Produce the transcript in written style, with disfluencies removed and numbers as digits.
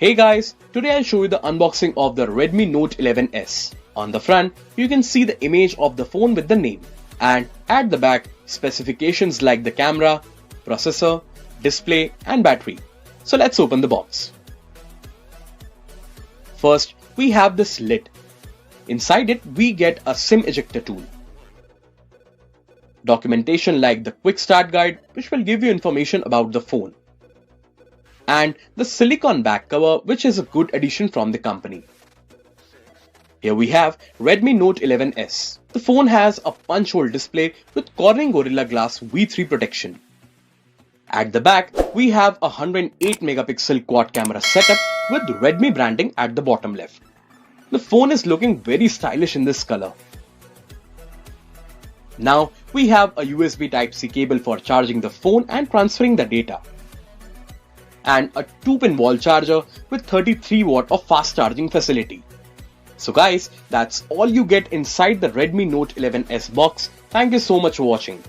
Hey guys, today I'll show you the unboxing of the Redmi Note 11s. On the front, you can see the image of the phone with the name, and at the back, specifications like the camera, processor, display and battery. So let's open the box. First, we have this lid. Inside it, we get a SIM ejector tool. Documentation like the quick start guide, which will give you information about the phone. And the silicone back cover, which is a good addition from the company. Here we have Redmi Note 11s. The phone has a punch hole display with Corning Gorilla Glass V3 protection. At the back, we have a 108 megapixel quad camera setup with Redmi branding at the bottom left. The phone is looking very stylish in this color. Now we have a USB Type-C cable for charging the phone and transferring the data. And a 2-pin wall charger with 33 watt of fast charging facility. So guys, that's all you get inside the Redmi Note 11s box. Thank you so much for watching.